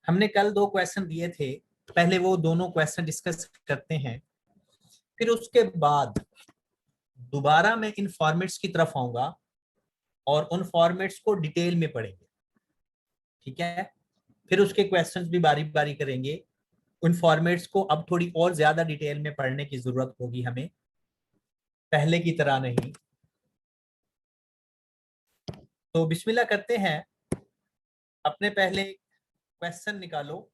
हमने कल 2 क्वेश्चन दिए थे, पहले वो दोनों क्वेश्चन डिस्कस करते हैं, फिर उसके बाद दोबारा मैं इन फॉर्मेट्स की तरफ आऊंगा और उन फॉर्मेट्स को डिटेल में पढ़ेंगे। ठीक है, फिर उसके क्वेश्चंस भी बारी बारी करेंगे। उन फॉर्मेट्स को अब थोड़ी और ज्यादा डिटेल में पढ़ने की जरूरत होगी हमें, पहले की तरह नहीं। तो बिस्मिल्लाह करते हैं। अपने पहले क्वेश्चन निकालो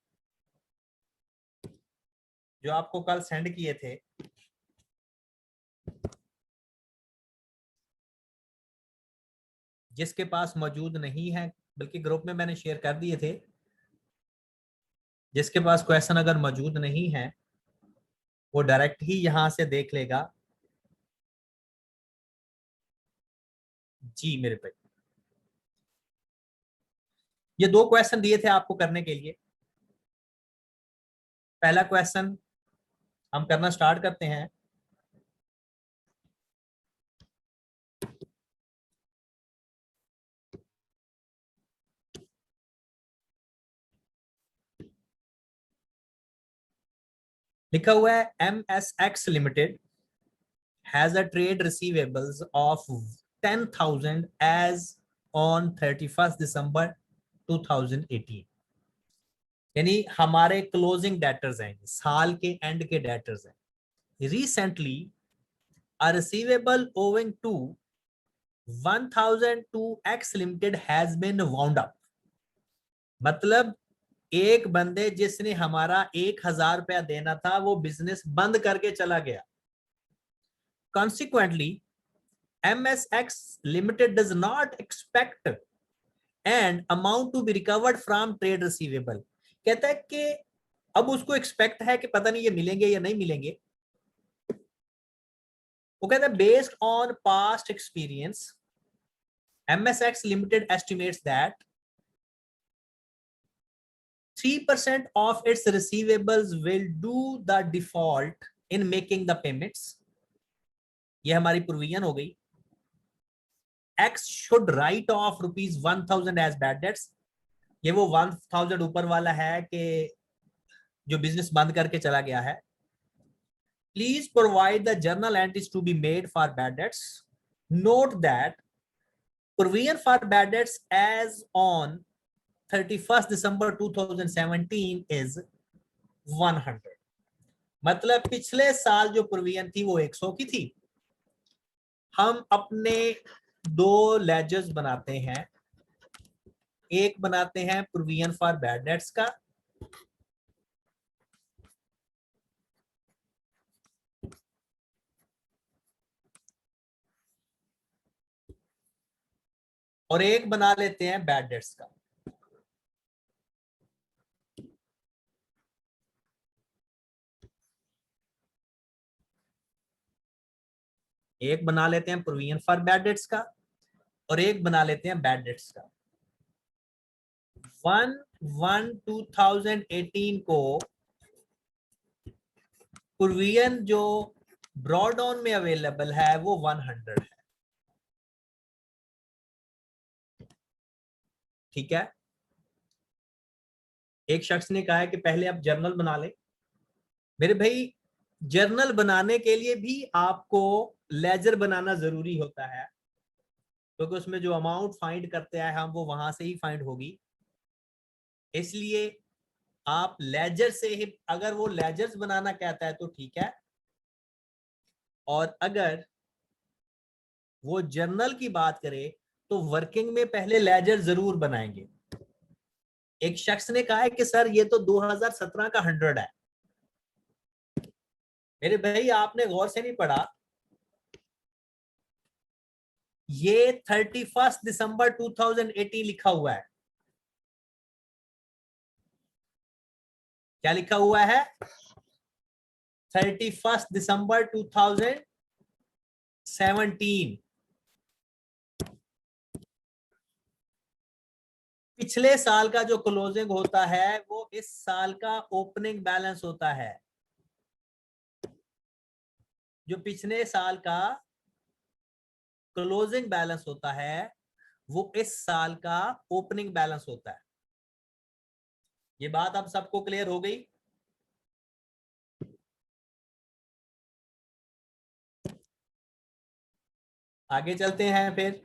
जो आपको कल सेंड किए थे। जिसके पास मौजूद नहीं है, बल्कि ग्रुप में मैंने शेयर कर दिए थे, जिसके पास क्वेश्चन अगर मौजूद नहीं है वो डायरेक्ट ही यहां से देख लेगा। जी मेरे भाई, ये 2 क्वेश्चन दिए थे आपको करने के लिए। पहला क्वेश्चन हम करना स्टार्ट करते हैं। लिखा हुआ है MSX limited has a trade receivables of 10,000 as on 31 December 2018। यानी हमारे क्लोजिंग डेटर्स हैं, साल के एंड के डेटर्स हैं। Recently a receivable owing to 1000 to X Limited has been wound up। मतलब एक बंदे जिसने हमारा 1,000 रुपया देना था वो बिजनेस बंद करके चला गया। Consequently, MSX Limited does not expect an amount to be recovered from trade receivable। कहता है कि अब उसको एक्सपेक्ट है कि पता नहीं ये मिलेंगे या नहीं मिलेंगे। वो कहता है based on past experience MSX Limited estimates that 3% of its receivables will do the default in making the payments। ये हमारी प्रोविजन हो गई। X should write off ₹1,000 as bad debts। ये वो 1,000 ऊपर वाला है कि जो बिजनेस बंद करके चला गया है। Please provide the journal entries to be made for bad debts। Note that provision for bad debts as on 31st December 2017 is 100। मतलब पिछले साल जो प्रोविजन थी वो 100 की थी। हम अपने 2 लेजर्स बनाते हैं। एक बनाते हैं प्रोविजन फॉर बैड डेट्स का, और एक बना लेते हैं बैड डेट्स का। एक बना लेते हैं प्रोविजन फॉर बैड डेट्स का और एक बना लेते हैं बैड डेट्स का। 1/1/2018 को प्रोविजन जो ब्रॉड ऑन में अवेलेबल है वो 100 है। ठीक है, एक शख्स ने कहा है कि पहले आप जर्नल बना ले। मेरे भाई, जर्नल बनाने के लिए भी आपको लेजर बनाना जरूरी होता है, क्योंकि उसमें जो अमाउंट फाइंड करते हैं हम वो वहां से ही फाइंड होगी। इसलिए आप लेजर से ही, अगर वो लेजर्स बनाना कहता है तो ठीक है, और अगर वो जर्नल की बात करे तो वर्किंग में पहले लेजर जरूर बनाएंगे। एक शख्स ने कहा है कि सर ये तो 2017 का 100 है। मेरे भाई आपने गौर से नहीं पढ़ा, ये 31 दिसंबर 2018 लिखा हुआ है। क्या लिखा हुआ है? 31 दिसंबर 2017। पिछले साल का जो क्लोजिंग होता है वो इस साल का ओपनिंग बैलेंस होता है। जो पिछले साल का क्लोजिंग बैलेंस होता है वो इस साल का ओपनिंग बैलेंस होता है। ये बात अब सबको क्लियर हो गई? आगे चलते हैं फिर।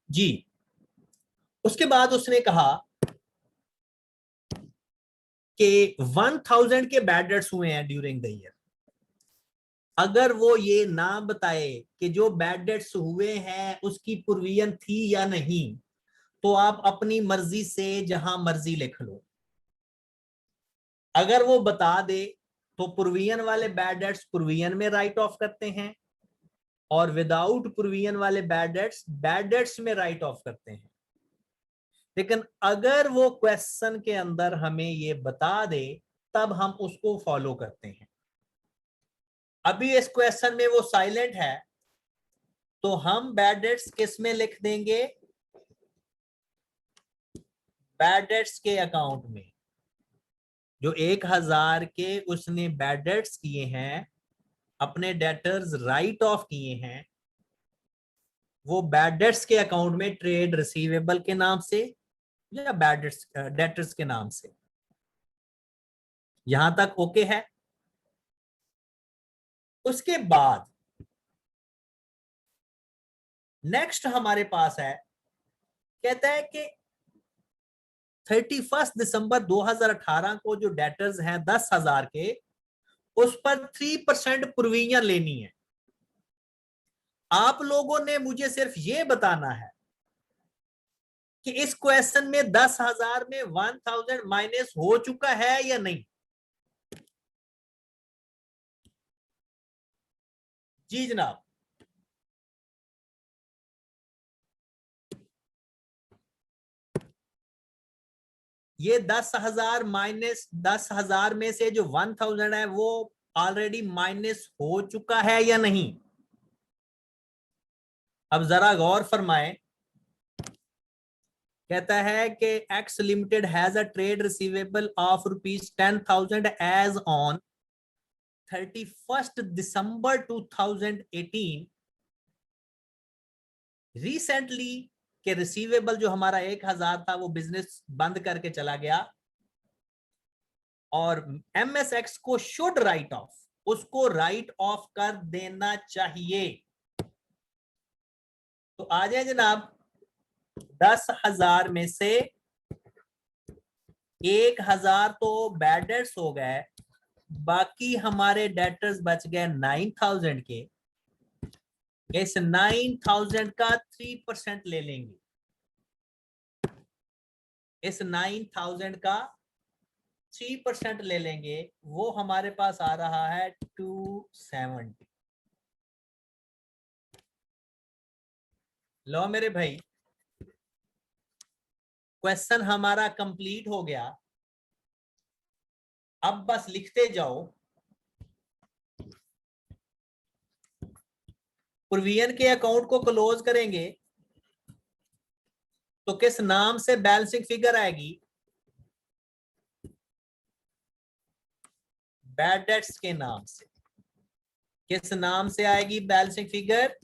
जी, उसके बाद उसने कहा कि 1000 के बैड डेट्स हुए हैं ड्यूरिंग द ईयर। अगर वो ये ना बताए कि जो बैड डेट्स हुए हैं उसकी प्रोविजन थी या नहीं, तो आप अपनी मर्जी से जहां मर्जी लिख लो। अगर वो बता दे तो प्रोविजन वाले बैड डेट्स प्रोविजन में राइट ऑफ करते हैं, और विदाउट प्रोविजन वाले बैड डेट्स में राइट ऑफ करते हैं। लेकिन अगर वो क्वेश्चन के अंदर हमें ये बता दे तब हम उसको फॉलो करते हैं। अभी इस क्वेश्चन में वो साइलेंट है, तो हम बैड डेट्स किस में लिख देंगे? बैड डेट्स के अकाउंट में। जो 1000 के उसने बैड डेट्स किए हैं, अपने डेटर्स राइट ऑफ किए हैं, वो बैड डेट्स के अकाउंट में ट्रेड रिसीवेबल के नाम से या बैड डेटर्स के नाम से। यहां तक ओके है? उसके बाद नेक्स्ट हमारे पास है, कहता है कि 31 दिसंबर 2018 को जो डेटर्स हैं 10,000 के, उस पर 3% प्रोविजन लेनी है। आप लोगों ने मुझे सिर्फ ये बताना है कि इस क्वेश्चन में 10,000 में 1000 माइनस हो चुका है या नहीं। जी जनाब। ये 10,000 माइनस 10,000 में से जो 1000 है वो ऑलरेडी माइनस हो चुका है या नहीं? अब जरा गौर फरमाएं। कहता है कि X limited has a trade receivable of ₹10,000 as on 31 December 2018। Recently के रिसीवेबल जो हमारा 1000 था वो बिजनेस बंद करके चला गया, और एमएसएक्स को शुड राइट ऑफ, उसको राइट ऑफ कर देना चाहिए। तो आ जाए जनाब, 10,000 में से 1,000 तो बैड डेट्स हो गए, बाकी हमारे डेटर्स बच गए 9,000 के। इस 9,000 का 3% ले लेंगे। इस 9,000 का 3% ले लेंगे, वो हमारे पास आ रहा है 270। लो मेरे भाई, क्वेश्चन हमारा कंप्लीट हो गया। अब बस लिखते जाओ। प्रोविजन के अकाउंट को क्लोज करेंगे तो किस नाम से बैलेंसिंग फिगर आएगी? बैड डेट्स के नाम से। किस नाम से आएगी बैलेंसिंग फिगर?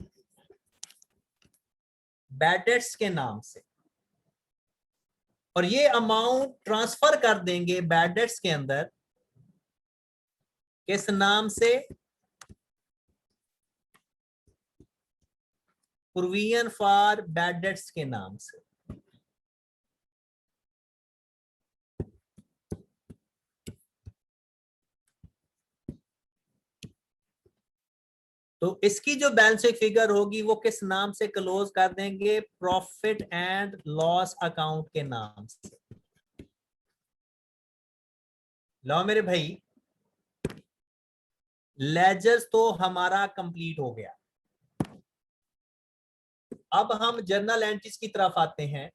बैड डेट्स के नाम से। और ये अमाउंट ट्रांसफर कर देंगे बैड डेट्स के अंदर, किस नाम से? प्रोविजन फॉर बैड डेट्स के नाम से। तो इसकी जो बैलेंसिंग फिगर होगी वो किस नाम से क्लोज कर देंगे? प्रॉफिट एंड लॉस अकाउंट के नाम से। लो मेरे भाई, लेजर्स तो हमारा कंप्लीट हो गया। अब हम जर्नल एंट्रीज की तरफ आते हैं।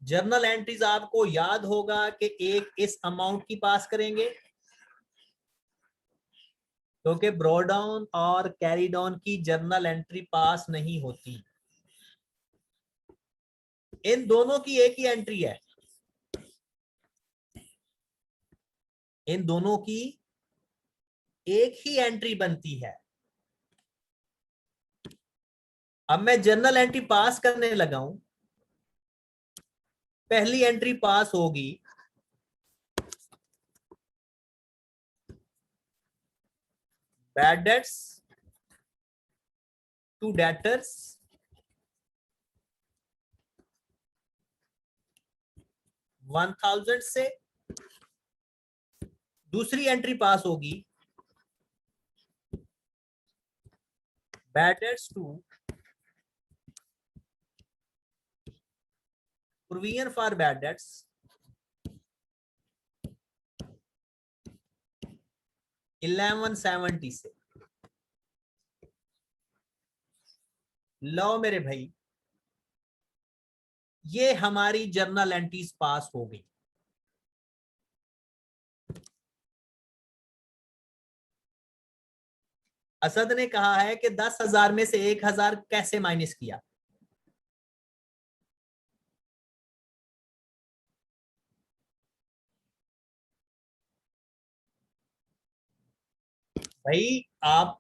जर्नल एंट्रीज आपको याद होगा कि एक इस अमाउंट की पास करेंगे, क्योंकि ब्रॉड डाउन और कैरी डाउन की जर्नल एंट्री पास नहीं होती। इन दोनों की एक ही एंट्री है। इन दोनों की एक ही एंट्री बनती है। अब मैं जर्नल एंट्री पास करने लगा हूं। पहली एंट्री पास होगी बैड डेट्स टू डेटर्स 1000 से। दूसरी एंट्री पास होगी bad debts to provision for bad debts 1170 से। लो मेरे भाई, ये हमारी जर्नल एंट्रीज पास हो गई। असद ने कहा है कि 10,000 में से 1,000 कैसे माइनस किया। भाई आप,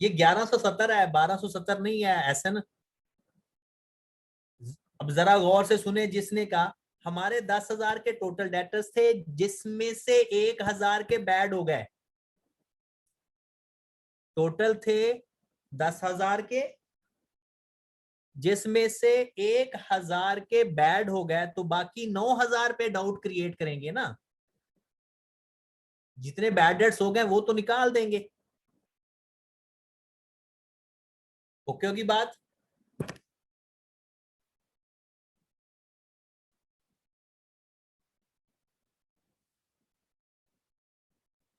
ये 1170 है, 1270 नहीं है, ऐसा ना। अब जरा गौर से सुने, जिसने कहा हमारे 10,000 के टोटल डेटर्स थे जिसमें से 1,000 के बैड हो गए। टोटल थे 10,000 के, जिसमें से 1,000 के बैड हो गए, तो बाकी 9,000 पे डाउट क्रिएट करेंगे ना। जितने बैड डेट्स हो गए वो तो निकाल देंगे। ओके होगी बात।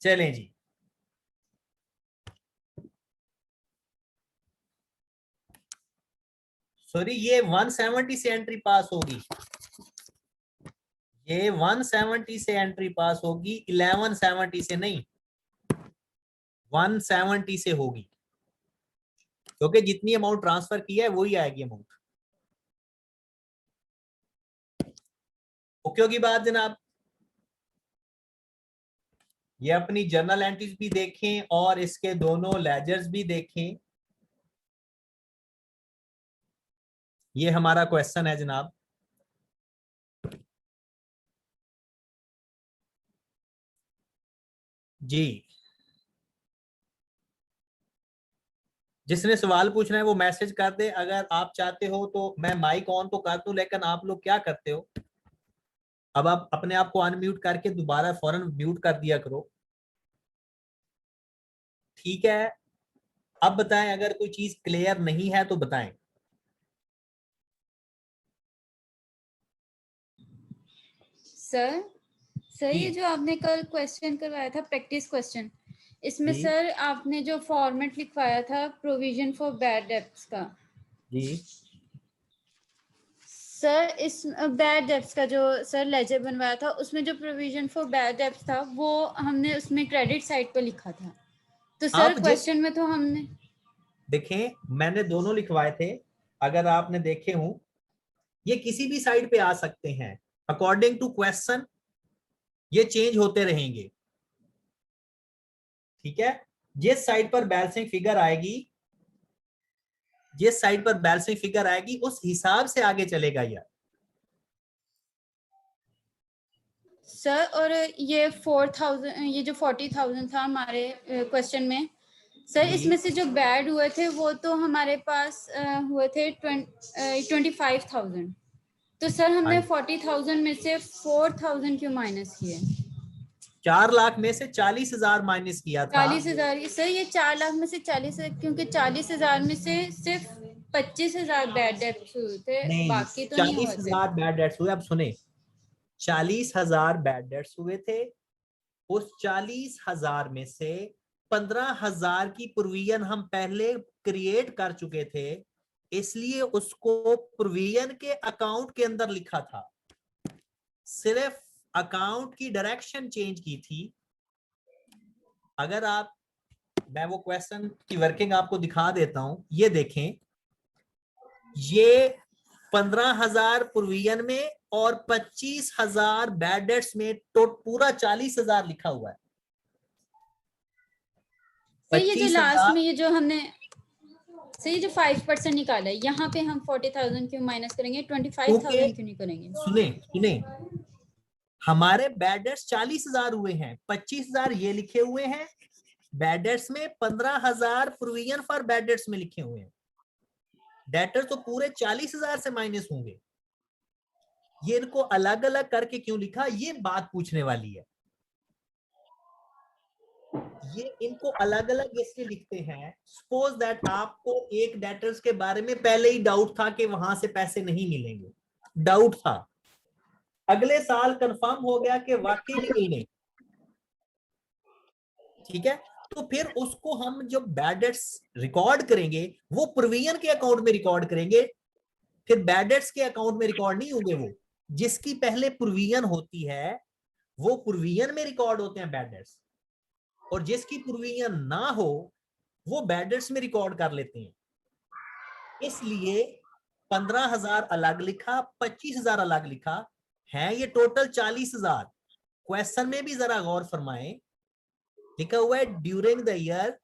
चलें जी, सॉरी, ये 170 से एंट्री पास होगी। ये 170 से एंट्री पास होगी, 1170 से नहीं, 170 से होगी, क्योंकि जितनी अमाउंट ट्रांसफर किया है वही आएगी अमाउंट। ओके होगी बात जनाब। ये अपनी जर्नल एंट्रीज भी देखें और इसके दोनों लेजर्स भी देखें। ये हमारा क्वेश्चन है जनाब। जी, जिसने सवाल पूछना है वो मैसेज कर दे। अगर आप चाहते हो तो मैं माइक ऑन तो कर दूं, लेकिन आप लोग क्या करते हो, अब आप अपने आप को अनम्यूट करके दोबारा फौरन म्यूट कर दिया करो, ठीक है। अब बताएं, अगर कोई चीज क्लियर नहीं है तो बताएं। सर सर जी ये जो आपने कल क्वेश्चन करवाया था, प्रैक्टिस क्वेश्चन, इसमें जी सर आपने जो फॉर्मेट लिखवाया था प्रोविजन फॉर बैड डेब्ट्स का, जी सर इस बैड डेब्ट्स का जो सर लेजर बनवाया था, उसमें जो प्रोविजन फॉर बैड डेब्ट्स था वो हमने उसमें क्रेडिट साइड पे लिखा था। तो सर आप जिस क्वेश्चन में तो हमने देखें, मैंने दोनों लिखवाए थे, अगर आपने देखे हो, ये किसी भी साइड पे आ सकते हैं। अकॉर्डिंग टू क्वेश्चन ये चेंज होते रहेंगे, ठीक है। जिस साइड पर बैलेंसिंग फिगर आएगी, जिस साइड पर बैलेंसिंग फिगर आएगी उस हिसाब से आगे चलेगा यार। सर, और ये 4,000, ये जो 40,000 था हमारे क्वेश्चन में, सर जी इसमें से जो बैड हुए थे वो तो हमारे पास हुए थे 25,000। तो सर हाँ, हमने 40,000 में से 4,000 क्यों माइनस किए? 4 लाख में से 40,000 माइनस किया था। 40,000 सर, ये 4 लाख में से 40, क्योंकि 40,000 में से सिर्फ 25,000 बैड डेब्ट्स हुए थे, नहीं, बाकी तो नहीं हुए थे। 40,000 बैड डेट्स हुए। अब सुने, 40,000 बैड डेट्स हुए थे। उस 40,000 में से 15,000 की प्रोविजन हम पहले क्रिएट कर चुके थे, इसलिए उसको प्रोविजन के अकाउंट के अंदर लिखा था। सिर्फ अकाउंट की डायरेक्शन चेंज की थी। अगर आप, मैं वो क्वेश्चन की वर्किंग आपको दिखा देता हूं, ये देखें, ये 15,000 प्रोविजन में और 25,000 बैड डेट्स में, तो पूरा 40,000 लिखा हुआ है। तो ये जो 25,000 लास्ट में ये जो हमने सही जो 5% निकाला है, यहाँ पे हम 40,000 क्यों माइनस करेंगे, 25,000 क्यों नहीं करेंगे? सुने सुने, हमारे बैड डेट्स 40,000 हुए हैं, 25,000 ये लिखे हुए हैं बैड डेट्स में, 15,000 प्रोविजन फॉर बैड डेट्स में लिखे हुए हैं। डेटर तो पूरे 40,000 से माइनस होंगे। ये इनको अलग अलग करके क्यों लिखा, ये बात पूछने वाली है। ये इनको अलग अलग इसलिए लिखते हैं, सपोज दैट आपको एक डेटर्स के बारे में पहले ही डाउट था कि वहां से पैसे नहीं मिलेंगे, डाउट था, अगले साल कंफर्म हो गया कि वाकई में मिलेंगे, ठीक है, तो फिर उसको हम जो बैड डेट्स रिकॉर्ड करेंगे वो प्रोविजन के अकाउंट में रिकॉर्ड करेंगे, फिर बैड डेट्स के अकाउंट में रिकॉर्ड नहीं होंगे। वो जिसकी पहले प्रोविजन होती है वो प्रोविजन में रिकॉर्ड होते हैं बैड डेट्स, और जिसकी प्रोविजन ना हो वो बैड डेट्स में रिकॉर्ड कर लेते हैं। इसलिए 15,000 अलग लिखा, 25,000 अलग लिखा है, ये टोटल 40,000। क्वेश्चन में भी जरा गौर फरमाएं, लिखा हुआ है during the year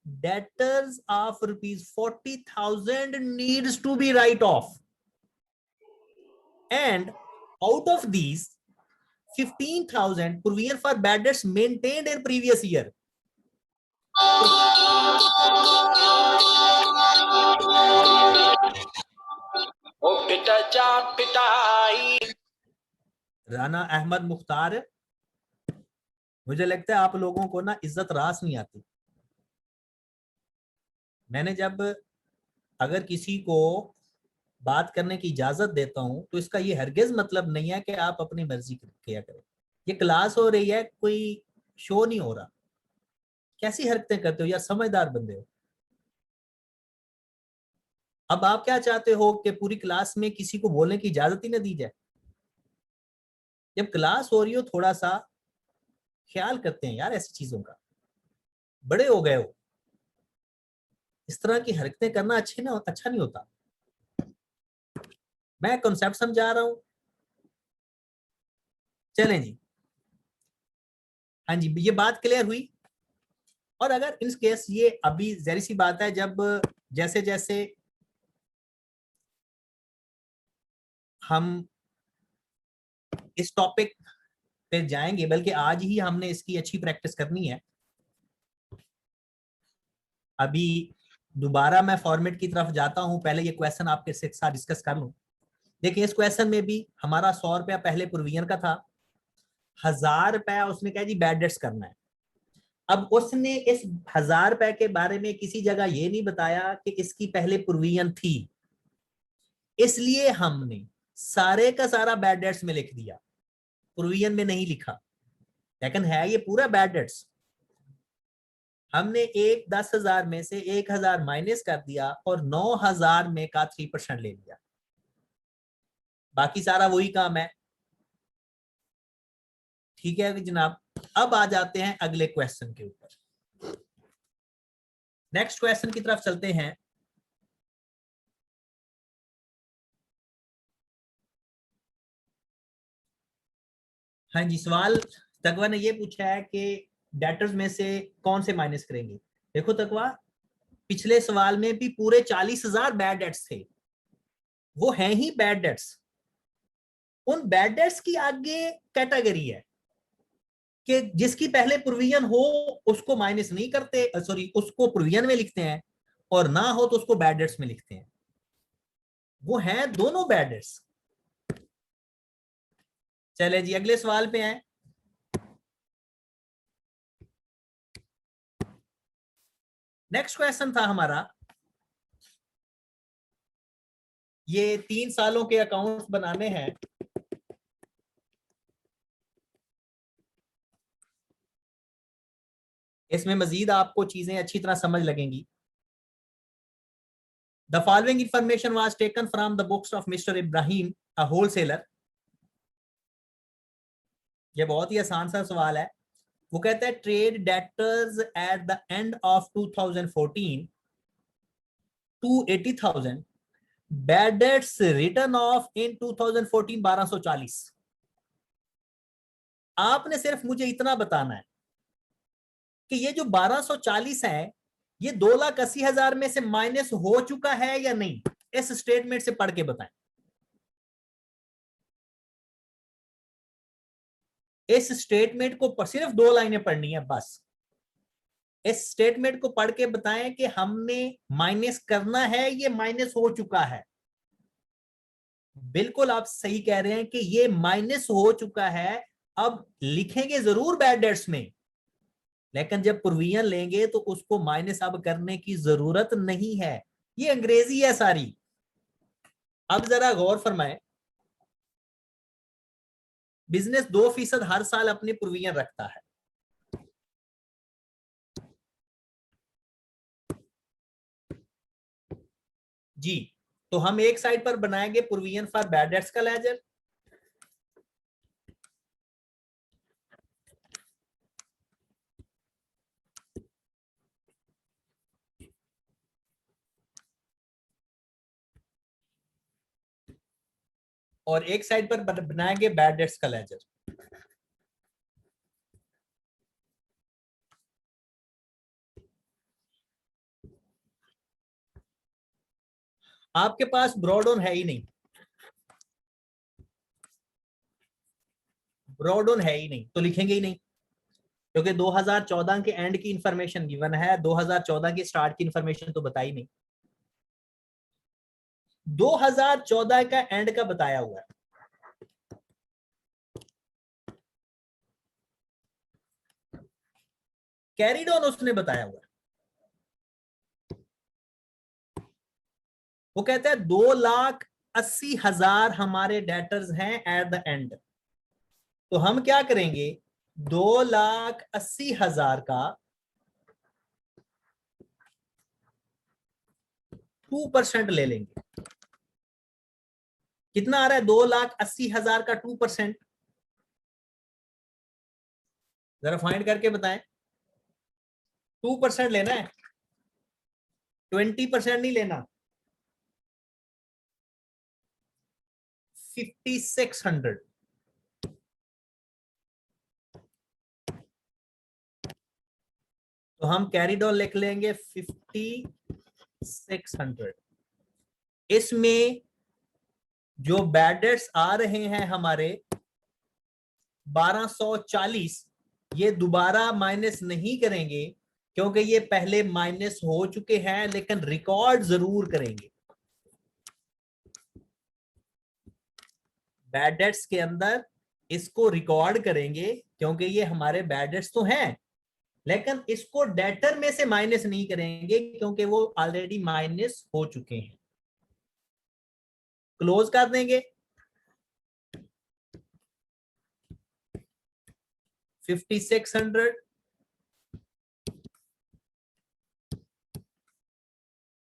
debtors of ₹40,000 needs to be write off, and out of these 15,000 provision for bad debts maintained in previous year. Rana Ahmed Mukhtar, मुझे लगता है आप लोगों को ना इज्जत रास नहीं आती। मैंने जब अगर किसी को बात करने की इजाजत देता हूं तो इसका ये हरगिज मतलब नहीं है कि आप अपनी मर्जी किया करें। ये क्लास हो रही है, कोई शो नहीं हो रहा। कैसी हरकतें करते हो यार, समझदार बंदे हो। अब आप क्या चाहते हो कि पूरी क्लास में किसी को बोलने की इजाजत ही ना दी जाए? जब क्लास हो रही हो थोड़ा सा ख्याल करते हैं यार ऐसी चीजों का, बड़े हो गए हो, इस तरह की हरकतें करना अच्छा नहीं होता। मैं कॉन्सेप्ट समझा रहा हूं, चलें जी। हाँ जी, ये बात क्लियर हुई। और अगर इन केस ये अभी जहरी सी बात है, जब जैसे जैसे हम इस टॉपिक पे जाएंगे, बल्कि आज ही हमने इसकी अच्छी प्रैक्टिस करनी है। अभी दोबारा मैं फॉर्मेट की तरफ जाता हूं, पहले ये क्वेश्चन आपके साथ डिस्कस कर लूं। देखिए इस क्वेश्चन में भी हमारा 100 रुपया पहले प्रोविजन का था, 1,000 रुपया उसने कहा जी बैड डेट्स करना है। अब उसने इस 1,000 रुपए के बारे में किसी जगह ये नहीं बताया कि इसकी पहले प्रोविजन थी, इसलिए हमने सारे का सारा बैड डेट्स में लिख दिया, प्रोविजन में नहीं लिखा। लेकिन है ये पूरा बैड डेट्स। हमने 10,000 में से 1,000 माइनस कर दिया और 9,000 में का 3% ले लिया, बाकी सारा वही काम है। ठीक है जनाब। अब आ जाते हैं अगले क्वेश्चन के ऊपर, नेक्स्ट क्वेश्चन की तरफ चलते हैं। हाँ जी, सवाल तकवा ने ये पूछा है कि डेटर्स में से कौन से माइनस करेंगे। देखो तकवा, पिछले सवाल में भी पूरे 40,000 बैड डेट्स थे, वो हैं ही बैड डेट्स। उन बैड डेट्स की आगे कैटेगरी है कि जिसकी पहले प्रोविजन हो उसको माइनस नहीं करते, सॉरी उसको प्रोविजन में लिखते हैं, और ना हो तो उसको बैड डेट्स में लिखते हैं। वो हैं दोनों बैड डेट्स। चले जी अगले सवाल पे आए। नेक्स्ट क्वेश्चन था हमारा, ये 3 सालों के अकाउंट्स बनाने हैं। इसमें मजीद आपको चीजें अच्छी तरह समझ लगेंगी। The following information was taken from the books of mister Ibrahim a wholesaler. ये बहुत ही आसान सा सवाल है। वो कहता है trade debtors at the end of 2014 280,000, bad debts written off in 2014 1240। आपने सिर्फ मुझे इतना बताना है कि ये जो 1240 है ये 2,80,000 में से माइनस हो चुका है या नहीं, इस स्टेटमेंट से पढ़ के बताएं। इस स्टेटमेंट को सिर्फ 2 लाइनें पढ़नी है बस। इस स्टेटमेंट को पढ़ के बताएं कि हमने माइनस करना है, ये माइनस हो चुका है। बिल्कुल आप सही कह रहे हैं कि ये माइनस हो चुका है। अब लिखेंगे जरूर बैड डेट्स में, लेकिन जब प्रोविजन लेंगे तो उसको माइनस अब करने की जरूरत नहीं है। ये अंग्रेजी है सारी। अब जरा गौर फरमाएं, बिजनेस 2% हर साल अपने प्रोविजन रखता है। जी, तो हम एक साइड पर बनाएंगे प्रोविजन फॉर बैड डेट्स का लेजर, और एक साइड पर बनाएंगे बैड डेट्स का लेजर। आपके पास ब्रॉडऑन है ही नहीं, ब्रॉडऑन है ही नहीं तो लिखेंगे ही नहीं, क्योंकि 2014 के एंड की इंफॉर्मेशन गिवन है, 2014 की स्टार्ट की इंफॉर्मेशन तो बताई नहीं। 2014 का एंड का बताया हुआ है। कैरीड ऑन उसने बताया हुआ है। वो कहता है 2,80,000 हमारे डेटर्स हैं एट द एंड। तो हम क्या करेंगे, 2,80,000 का 2% ले लेंगे। कितना आ रहा है 2,80,000 का 2%? जरा फाइंड करके बताएं। 2% लेना है, 20% नहीं लेना। 5,600। तो हम कैरी डॉन लिख लेंगे 5,600। इसमें जो बैड डेट्स आ रहे हैं हमारे 1240, ये दोबारा माइनस नहीं करेंगे क्योंकि ये पहले माइनस हो चुके हैं, लेकिन रिकॉर्ड जरूर करेंगे। बैड डेट्स के अंदर इसको रिकॉर्ड करेंगे क्योंकि ये हमारे बैड डेट्स तो हैं, लेकिन इसको डेटर में से माइनस नहीं करेंगे क्योंकि वो ऑलरेडी माइनस हो चुके हैं। क्लोज कर देंगे। 5,600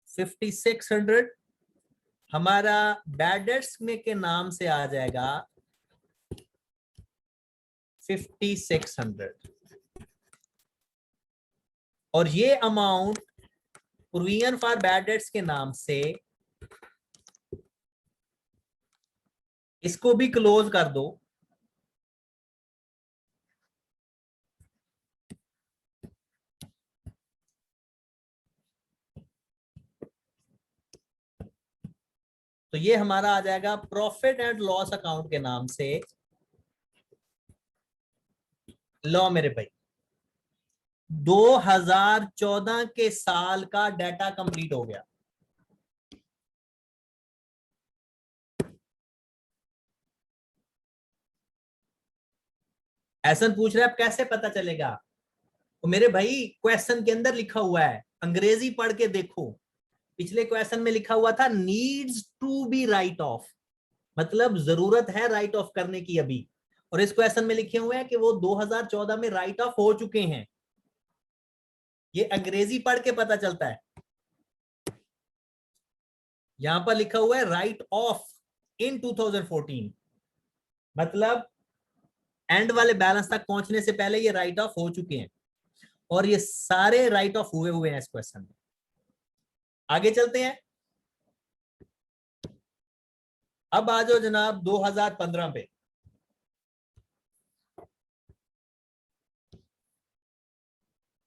5,600 हमारा बैड डेट्स में के नाम से आ जाएगा 5,600, और ये amount provision for bad dates के नाम से इसको भी क्लोज कर दो। तो ये हमारा आ जाएगा प्रॉफिट एंड लॉस अकाउंट के नाम से। लो मेरे भाई, 2014 के साल का डाटा कंप्लीट हो गया। ऐसन पूछ रहे आप कैसे पता चलेगा? तो मेरे भाई क्वेश्चन के अंदर लिखा हुआ है, अंग्रेजी पढ़ के देखो। पिछले क्वेश्चन में लिखा हुआ था needs to be write off, मतलब जरूरत है राइट ऑफ करने की अभी, और इस क्वेश्चन में लिखे हुए हैं कि वो 2014 में राइट ऑफ हो चुके हैं। ये अंग्रेजी पढ़ के पता चलता है। यहां पर लिखा हुआ है राइट ऑफ इन 2014, मतलब एंड वाले बैलेंस तक पहुंचने से पहले ये राइट ऑफ हो चुके हैं, और ये सारे राइट ऑफ हुए हुए हैं इस क्वेश्चन में। आगे चलते हैं। अब आ जाओ जनाब 2015 पे।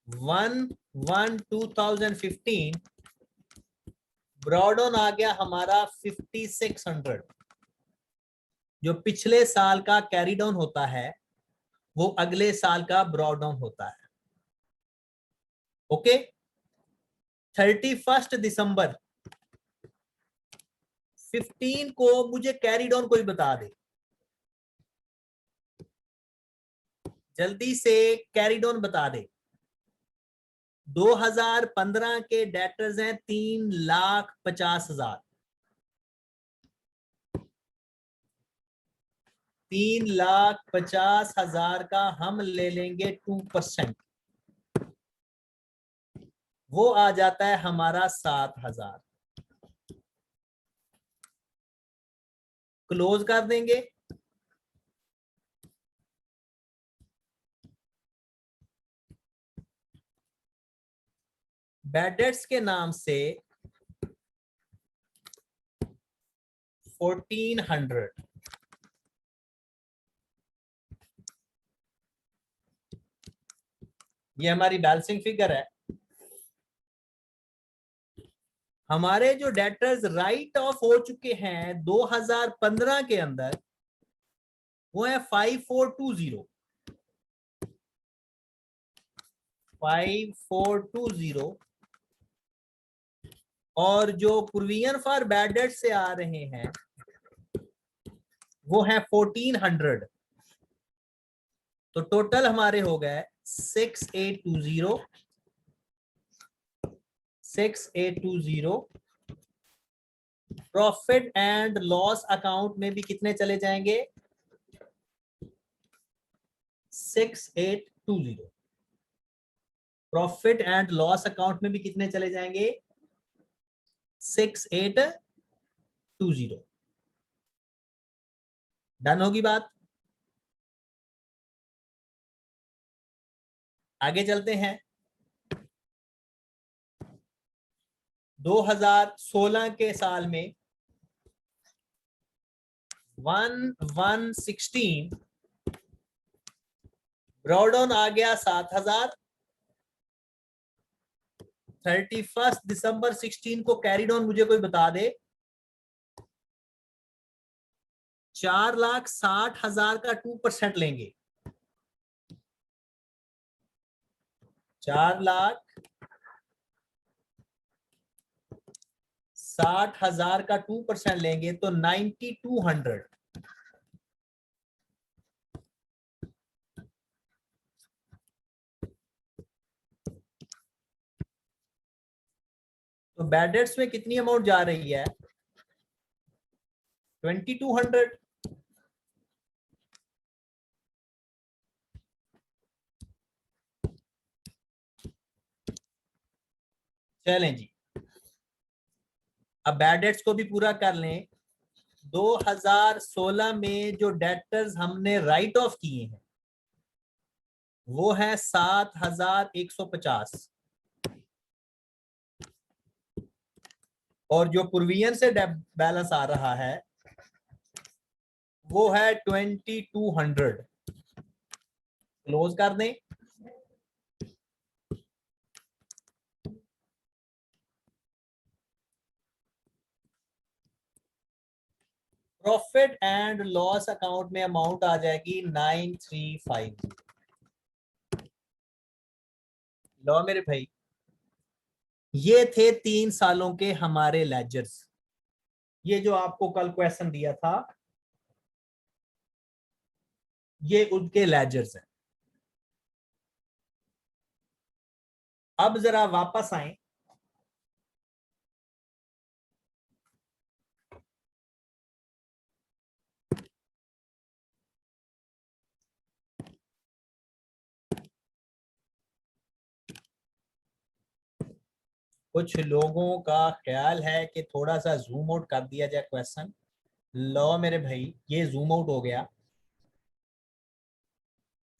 1/1/2015 ब्रॉड ऑन आ गया हमारा 5600। जो पिछले साल का कैरी डाउन होता है वो अगले साल का ब्रॉड डाउन होता है। ओके, 31 दिसंबर 15 को मुझे कैरी डाउन कोई बता दे, जल्दी से कैरी डाउन बता दे। 2015 के डेटर्स हैं 3,50,000। 3,50,000 का हम ले लेंगे 2%, वो आ जाता है हमारा 7,000। क्लोज कर देंगे। बैड डेट्स के नाम से 1400, ये हमारी बैलेंसिंग फिगर है। हमारे जो डेटर्स राइट ऑफ हो चुके हैं 2015 के अंदर वो है 5420। 5420 और जो प्रोविजन फॉर बैड डेट से आ रहे हैं वो है 1400। तो टोटल हमारे हो गए 6820। 6820 प्रॉफिट एंड लॉस अकाउंट में भी कितने चले जाएंगे? 6820। प्रॉफिट एंड लॉस अकाउंट में भी कितने चले जाएंगे? 6820। डन होगी बात। आगे चलते हैं। 2016 के साल में 1/1/16 ब्रॉड ऑन आ गया 7,000। 31 दिसंबर 16 को कैरी डाउन मुझे कोई बता दे। 4,60,000 का 2% लेंगे। 4,60,000 का 2% लेंगे तो 9,200। तो बैड डेट्स में कितनी अमाउंट जा रही है? 2,200। चलें जी, अब बैड डेट्स को भी पूरा कर लें। 2016 में जो डेटर्स हमने राइट ऑफ किए हैं वो है 7,150 और जो प्रोविजन से बैलेंस आ रहा है वो है 2,200। क्लोज कर दें। प्रॉफिट एंड लॉस अकाउंट में अमाउंट आ जाएगी 9,350। लो मेरे भाई, ये थे 3 सालों के हमारे लेजर्स। ये जो आपको कल क्वेश्चन दिया था ये उनके लेजर्स हैं। अब जरा वापस आए। कुछ लोगों का ख्याल है कि थोड़ा सा जूम आउट कर दिया जाए क्वेश्चन। लो मेरे भाई, ये जूम आउट हो गया।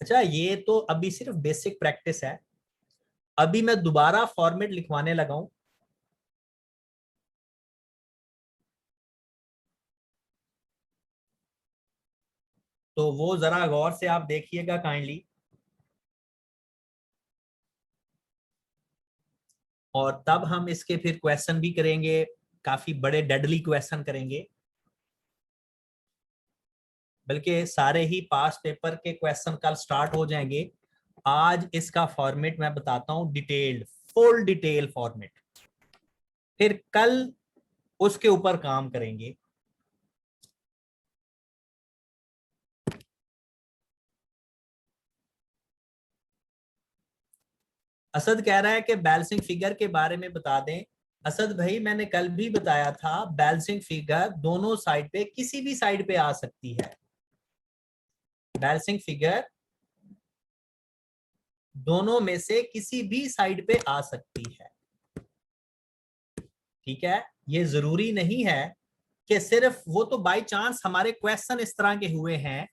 अच्छा, ये तो अभी सिर्फ बेसिक प्रैक्टिस है। अभी मैं दोबारा फॉर्मेट लिखवाने लगा हूं। तो वो जरा गौर से आप देखिएगा काइंडली। और तब हम इसके फिर क्वेश्चन भी करेंगे, काफी बड़े डेडली क्वेश्चन करेंगे, बल्कि सारे ही पास पेपर के क्वेश्चन कल स्टार्ट हो जाएंगे। आज इसका फॉर्मेट मैं बताता हूं, डिटेल्ड, फुल डिटेल फॉर्मेट, फिर कल उसके ऊपर काम करेंगे। असद कह रहा है कि बैलेंसिंग फिगर के बारे में बता दें। असद भाई, मैंने कल भी बताया था, बैलेंसिंग फिगर दोनों साइड पे, किसी भी साइड पे आ सकती है। बैलेंसिंग फिगर दोनों में से किसी भी साइड पे आ सकती है, ठीक है। ये जरूरी नहीं है कि सिर्फ वो, तो बाय चांस हमारे क्वेश्चन इस तरह के हुए हैं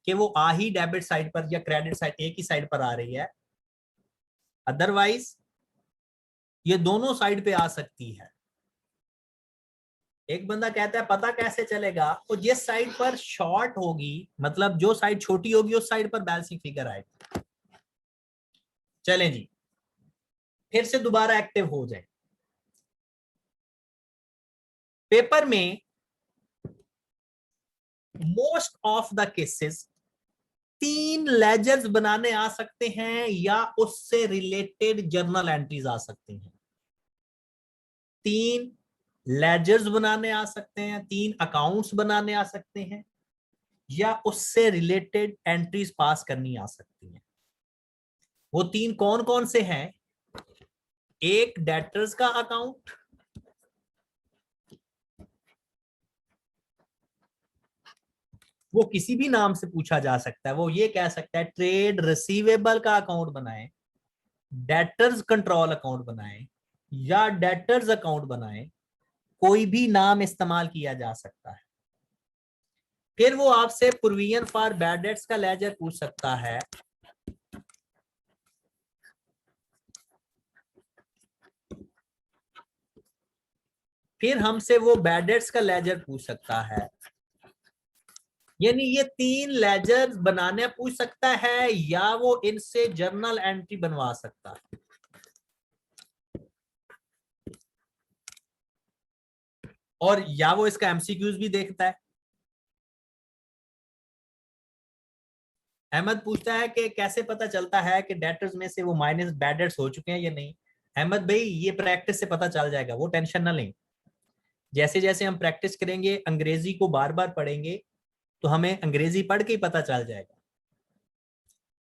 कि वो आ ही डेबिट साइड पर या क्रेडिट साइड, एक ही साइड पर आ रही है, अदरवाइज ये दोनों साइड पे आ सकती है। एक बंदा कहता है पता कैसे चलेगा, तो जिस साइड पर शॉर्ट होगी, मतलब जो साइड छोटी होगी उस साइड पर बैलेंसिंग फिगर आएगी। चलें जी, फिर से दोबारा एक्टिव हो जाए। पेपर में most of the cases 3 ledgers बनाने आ सकते हैं या उससे रिलेटेड जर्नल एंट्रीज आ सकती हैं। 3 लेजर्स बनाने आ सकते हैं, 3 अकाउंट्स बनाने आ सकते हैं, या उससे रिलेटेड एंट्रीज पास करनी आ सकती हैं। वो 3 कौन कौन से हैं? एक डेटर्स का अकाउंट, वो किसी भी नाम से पूछा जा सकता है, वो ये कह सकता है ट्रेड रिसीवेबल का अकाउंट बनाएं, डेटर्स कंट्रोल अकाउंट बनाएं, या डेटर्स अकाउंट बनाएं, कोई भी नाम इस्तेमाल किया जा सकता है। फिर वो आपसे प्रोविजन फॉर बैड डेट्स का लेजर पूछ सकता है, फिर हमसे वो बैड डेट्स का लेजर पूछ सकता है। यानी ये 3 लेजर बनाने पूछ सकता है, या वो इनसे जर्नल एंट्री बनवा सकता है। और या वो इसका एमसीक्यूज भी देखता है। अहमद पूछता है कि कैसे पता चलता है कि डेटर्स में से वो माइनस बैड डेट्स हो चुके हैं या नहीं। अहमद भाई, ये प्रैक्टिस से पता चल जाएगा, वो टेंशन ना लें। जैसे जैसे हम प्रैक्टिस करेंगे, अंग्रेजी को बार बार पढ़ेंगे, तो हमें अंग्रेजी पढ़ के ही पता चल जाएगा।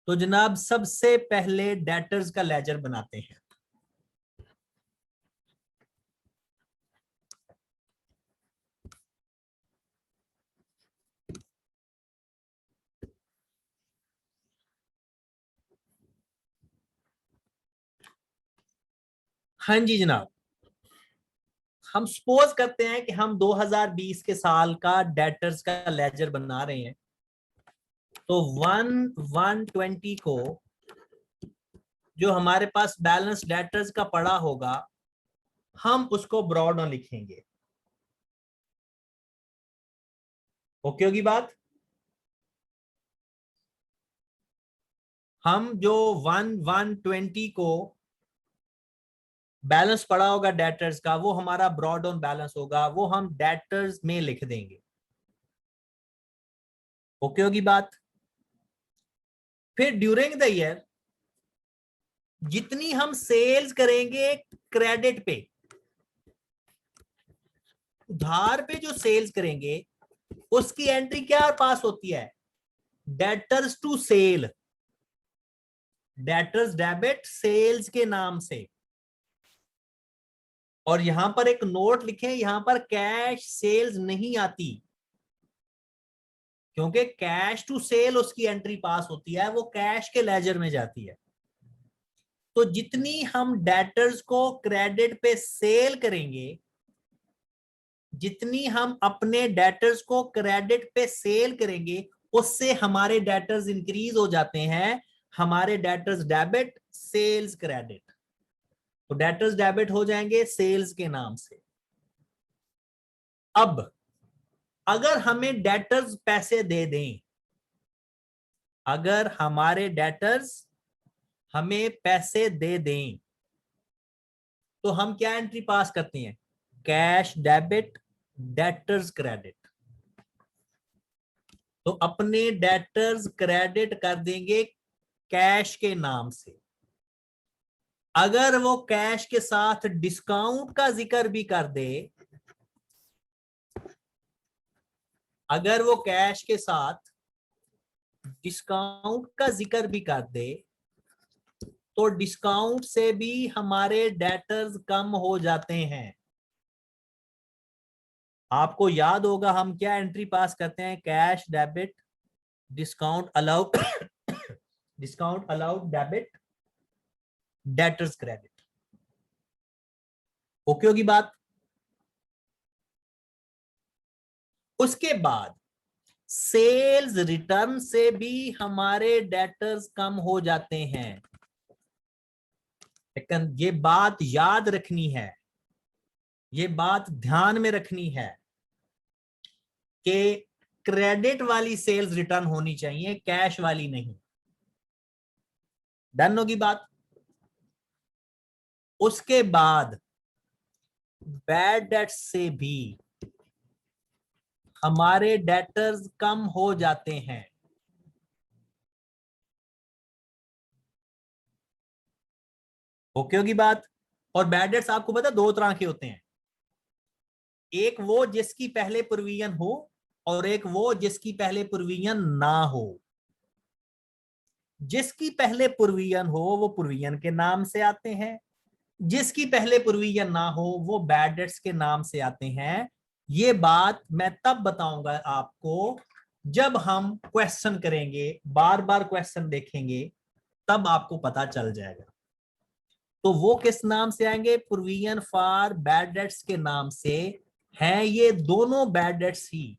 तो जनाब, सबसे पहले डेटर्स का लेजर बनाते हैं। हाँ जी जनाब, हम सपोज करते हैं कि हम 2020 के साल का डेटर्स का लेजर बना रहे हैं। तो 1/120 को जो हमारे पास बैलेंस डेटर्स का पड़ा होगा, हम उसको ब्रॉड ऑन लिखेंगे। ओके होगी बात? हम जो 1/120 को बैलेंस पड़ा होगा डेटर्स का, वो हमारा ब्रॉड ऑन बैलेंस होगा, वो हम डेटर्स में लिख देंगे। ओके होगी बात? फिर ड्यूरिंग द ईयर जितनी हम सेल्स करेंगे क्रेडिट पे, उधार पे जो सेल्स करेंगे, उसकी एंट्री क्या पास होती है? Debtors to sale, debtors debit sales के नाम से। और यहां पर एक नोट लिखें, यहां पर कैश सेल्स नहीं आती, क्योंकि कैश टू सेल उसकी एंट्री पास होती है, वो कैश के लेजर में जाती है। तो जितनी हम डेटर्स को क्रेडिट पे सेल करेंगे, जितनी हम अपने डेटर्स को क्रेडिट पे सेल करेंगे, उससे हमारे डेटर्स इंक्रीज हो जाते हैं। हमारे डेटर्स डेबिट, सेल्स क्रेडिट, तो डेटर्स डेबिट हो जाएंगे सेल्स के नाम से। अब अगर हमें डेटर्स पैसे दे दें, अगर हमारे डेटर्स हमें पैसे दे दें, तो हम क्या एंट्री पास करते हैं? Cash debit, debtors credit. तो अपने डेटर्स क्रेडिट कर देंगे कैश के नाम से। अगर वो कैश के साथ डिस्काउंट का जिक्र भी कर दे, अगर वो कैश के साथ डिस्काउंट का जिक्र भी कर दे, तो डिस्काउंट से भी हमारे डेटर्स कम हो जाते हैं। आपको याद होगा हम क्या एंट्री पास करते हैं? Cash debit, discount allowed, discount allowed debit, debtors credit. Okay होगी बात? उसके बाद सेल्स रिटर्न से भी हमारे डेटर्स कम हो जाते हैं। लेकिन ये बात याद रखनी है, ये बात ध्यान में रखनी है कि क्रेडिट वाली सेल्स रिटर्न होनी चाहिए, कैश वाली नहीं। डन होगी बात? उसके बाद बैड डेट से भी हमारे डेटर्स कम हो जाते हैं। ओके होगी बात? और बैड डेट्स आपको पता है 2 तरह के होते हैं, एक वो जिसकी पहले प्रोविजन हो और एक वो जिसकी पहले प्रोविजन ना हो। जिसकी पहले प्रोविजन हो वो प्रोविजन के नाम से आते हैं, जिसकी पहले प्रोविजन ना हो वो बैड डेट्स के नाम से आते हैं। ये बात मैं तब बताऊंगा आपको जब हम क्वेश्चन करेंगे, बार बार क्वेश्चन देखेंगे, तब आपको पता चल जाएगा। तो वो किस नाम से आएंगे? प्रोविजन फॉर बैड डेट्स के नाम से हैं ये दोनों बैड डेट्स ही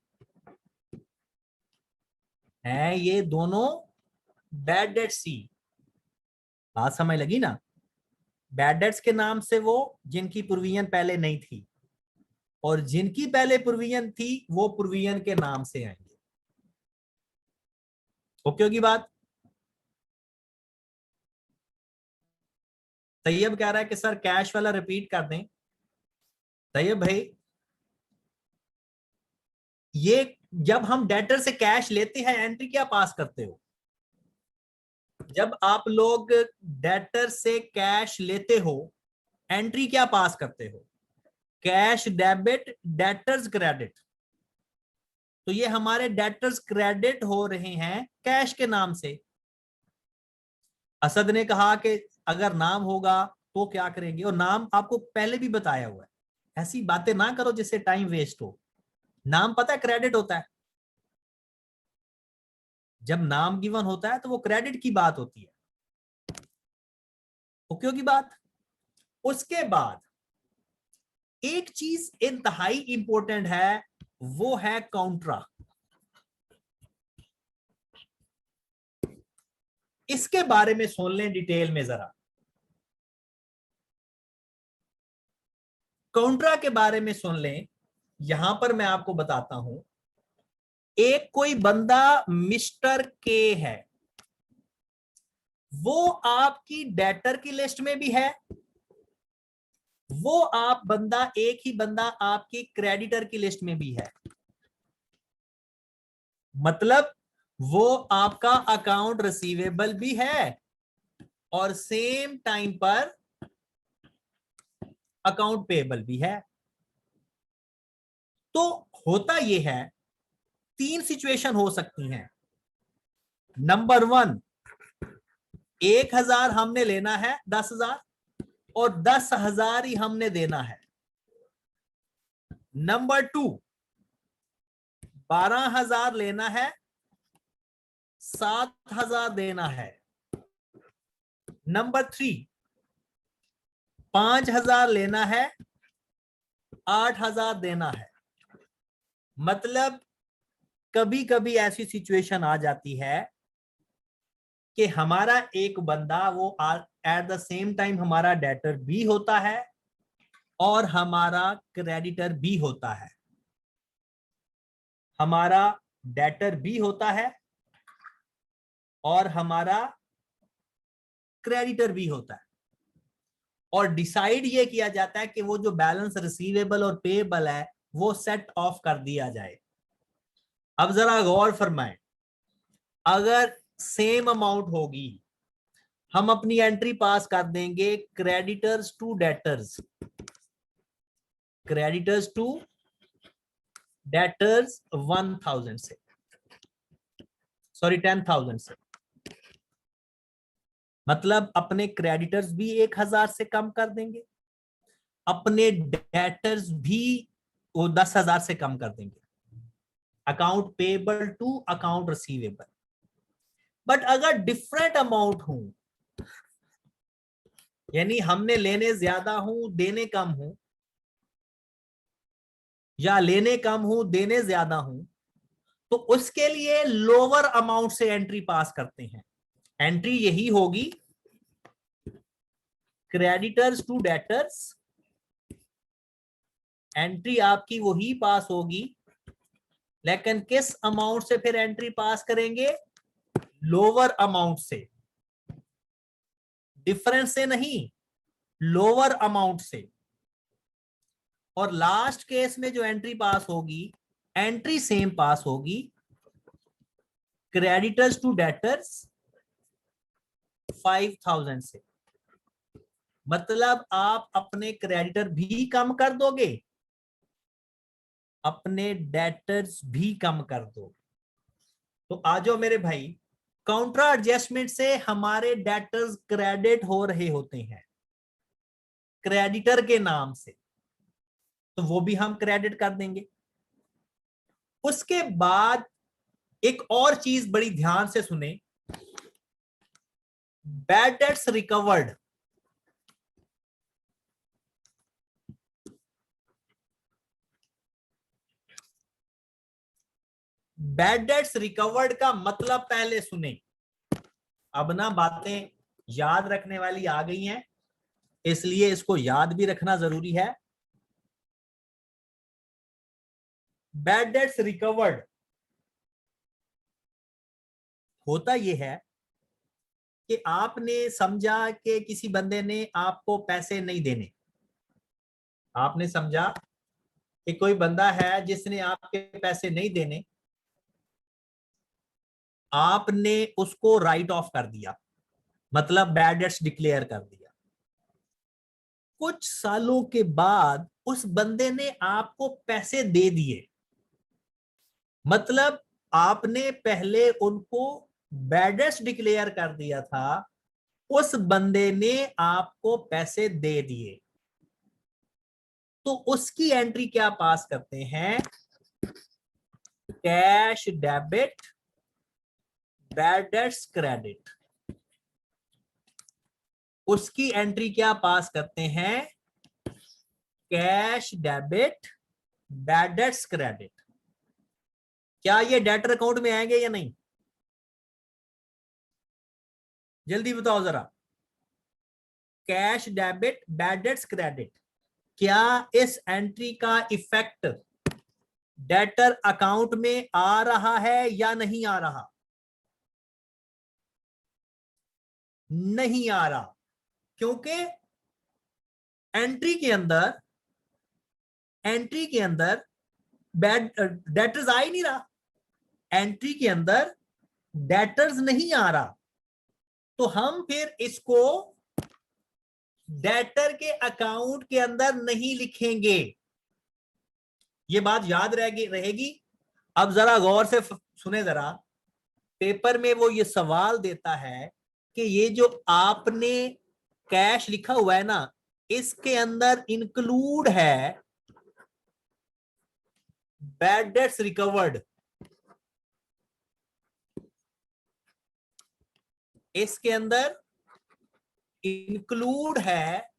हैं, ये दोनों बैड डेट्स ही। बात समझ लगी ना? बैड डेट्स के नाम से वो जिनकी प्रोविजन पहले नहीं थी, और जिनकी पहले प्रोविजन थी वो प्रोविजन के नाम से आएंगे। ओके होगी बात? तैयब कह रहा है कि सर कैश वाला रिपीट कर दें। तैयब भाई, ये जब हम डेटर से कैश लेते हैं एंट्री क्या पास करते हो? जब आप लोग डेटर से कैश लेते हो एंट्री क्या पास करते हो? Cash debit, debtors credit. तो ये हमारे डेटर्स क्रेडिट हो रहे हैं कैश के नाम से। असद ने कहा कि अगर नाम होगा तो क्या करेंगे, और नाम आपको पहले भी बताया हुआ है। ऐसी बातें ना करो जिससे टाइम वेस्ट हो। नाम पता है क्रेडिट होता है। जब नाम गिवन होता है तो वो क्रेडिट की बात होती है। ओके की बात? उसके बाद एक चीज इंतहाई इंपॉर्टेंट है, वो है काउंट्रा। इसके बारे में सुन लें डिटेल में जरा। काउंट्रा के बारे में सुन लें। यहां पर मैं आपको बताता हूं, एक कोई बंदा मिस्टर के है, वो आपकी डेटर की लिस्ट में भी है, वो आप बंदा एक ही बंदा आपकी क्रेडिटर की लिस्ट में भी है। मतलब वो आपका अकाउंट रिसीवेबल भी है और सेम टाइम पर अकाउंट पेएबल भी है। तो होता यह है, 3 सिचुएशन हो सकती हैं। नंबर 1, 1000 हमने लेना है 10,000 और 10,000 ही हमने देना है। नंबर 2, 12,000 लेना है, 7,000 देना है। नंबर 3, 5,000 लेना है, 8,000 देना है। मतलब कभी कभी ऐसी सिचुएशन आ जाती है कि हमारा एक बंदा वो एट द सेम टाइम हमारा डेटर भी होता है और हमारा क्रेडिटर भी होता है। हमारा डेटर भी होता है और हमारा क्रेडिटर भी होता है। और डिसाइड ये किया जाता है कि वो जो बैलेंस रिसीवेबल और पेएबल है वो सेट ऑफ कर दिया जाए। अब जरा गौर फरमाएं, अगर सेम अमाउंट होगी, हम अपनी एंट्री पास कर देंगे creditors to debtors, creditors to debtors 1000 से, सॉरी 10,000 से, मतलब अपने क्रेडिटर्स भी 1000 से कम कर देंगे, अपने डेटर्स भी वो 10,000 से कम कर देंगे, account payable to account receivable. But अगर डिफरेंट अमाउंट हो, यानी हमने लेने ज्यादा हूं देने कम हूं, या लेने कम हूं देने ज्यादा हूं, तो उसके लिए लोअर अमाउंट से एंट्री पास करते हैं। एंट्री यही होगी, क्रेडिटर्स टू डेटर्स, एंट्री आपकी वही पास होगी, लेकिन किस अमाउंट से फिर एंट्री पास करेंगे? लोअर अमाउंट से, डिफरेंस से नहीं, लोअर अमाउंट से। और लास्ट केस में जो एंट्री पास होगी, एंट्री सेम पास होगी, क्रेडिटर्स टू डेटर्स 5,000 से। मतलब आप अपने क्रेडिटर भी कम कर दोगे, अपने डेटर्स भी कम कर दो। तो आजो मेरे भाई, काउंटर एडजस्टमेंट से हमारे डेटर्स क्रेडिट हो रहे होते हैं क्रेडिटर के नाम से, तो वो भी हम क्रेडिट कर देंगे। उसके बाद एक और चीज बड़ी ध्यान से सुने, bad debts recovered. Bad debts recovered का मतलब पहले सुने, अब ना बातें याद रखने वाली आ गई हैं, इसलिए इसको याद भी रखना जरूरी है। बैड डेट्स रिकवर्ड होता यह है कि आपने समझा कि किसी बंदे ने आपको पैसे नहीं देने, आपने समझा कि कोई बंदा है जिसने आपके पैसे नहीं देने, आपने उसको राइट ऑफ कर दिया, मतलब बैड डेट्स डिक्लेयर कर दिया। कुछ सालों के बाद उस बंदे ने आपको पैसे दे दिए, मतलब आपने पहले उनको बैड डेट्स डिक्लेयर कर दिया था, उस बंदे ने आपको पैसे दे दिए, तो उसकी एंट्री क्या पास करते हैं? Cash debit bad debts credit. उसकी एंट्री क्या पास करते हैं? Cash debit bad debts credit. क्या ये डेटर अकाउंट में आएंगे या नहीं? जल्दी बताओ जरा। Cash debit bad debts credit, क्या इस एंट्री का इफेक्ट डेटर अकाउंट में आ रहा है या नहीं आ रहा? नहीं आ रहा, क्योंकि एंट्री के अंदर बैड डेटर्स आ ही नहीं रहा, एंट्री के अंदर डेटर्स नहीं आ रहा, तो हम फिर इसको डेटर के अकाउंट के अंदर नहीं लिखेंगे। ये बात याद रहेगी। अब जरा गौर से सुने जरा, पेपर में वो ये सवाल देता है कि ये जो आपने कैश लिखा हुआ है ना, इसके अंदर इंक्लूड है बैड डेट्स रिकवर्ड, इसके अंदर इंक्लूड है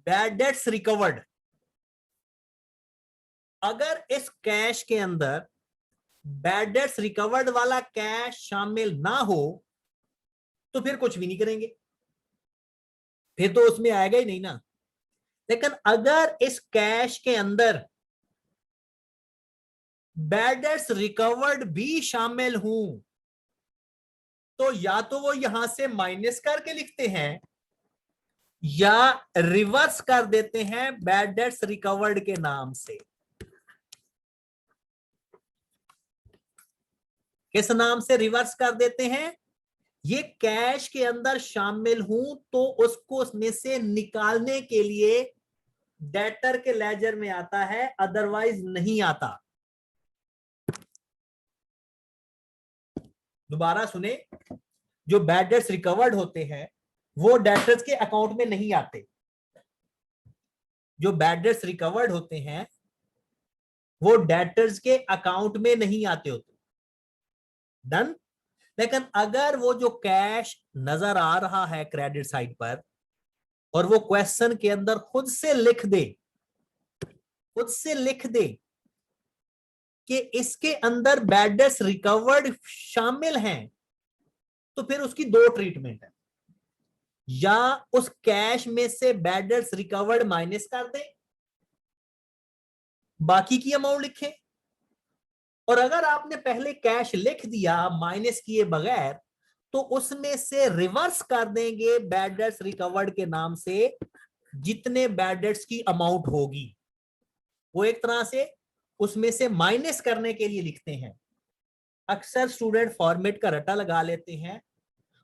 बैड डेट्स रिकवर्ड। अगर इस कैश के अंदर बैड डेट्स रिकवर्ड वाला कैश शामिल ना हो तो फिर कुछ भी नहीं करेंगे, फिर तो उसमें आएगा ही नहीं ना। लेकिन अगर इस कैश के अंदर बैड डेट्स रिकवर्ड भी शामिल हूं, तो या तो वो यहां से माइनस करके लिखते हैं, या रिवर्स कर देते हैं बैड डेट्स रिकवर्ड के नाम से। किस नाम से रिवर्स कर देते हैं? ये कैश के अंदर शामिल हूं तो उसको उसमें से निकालने के लिए डेटर के लेजर में आता है, अदरवाइज नहीं आता। दोबारा सुने, जो बैड डेट्स रिकवर्ड होते हैं वो डेटर्स के अकाउंट में नहीं आते। जो बैड डेट्स रिकवर्ड होते हैं वो डेटर्स के अकाउंट में नहीं आते होते। डन। लेकिन अगर वो जो कैश नजर आ रहा है क्रेडिट साइड पर और वो क्वेश्चन के अंदर खुद से लिख दे कि इसके अंदर बैड डेट्स रिकवर्ड शामिल हैं, तो फिर उसकी दो ट्रीटमेंट है। या उस कैश में से बैड डेट्स रिकवर्ड माइनस कर दे, बाकी की अमाउंट लिखे। और अगर आपने पहले कैश लिख दिया माइनस किए बगैर, तो उसमें से रिवर्स कर देंगे बैड डेट्स रिकवर्ड के नाम से जितने बैड डेट्स की अमाउंट होगी। वो एक तरह से उसमें से माइनस करने के लिए लिखते हैं। अक्सर स्टूडेंट फॉर्मेट का रटा लगा लेते हैं,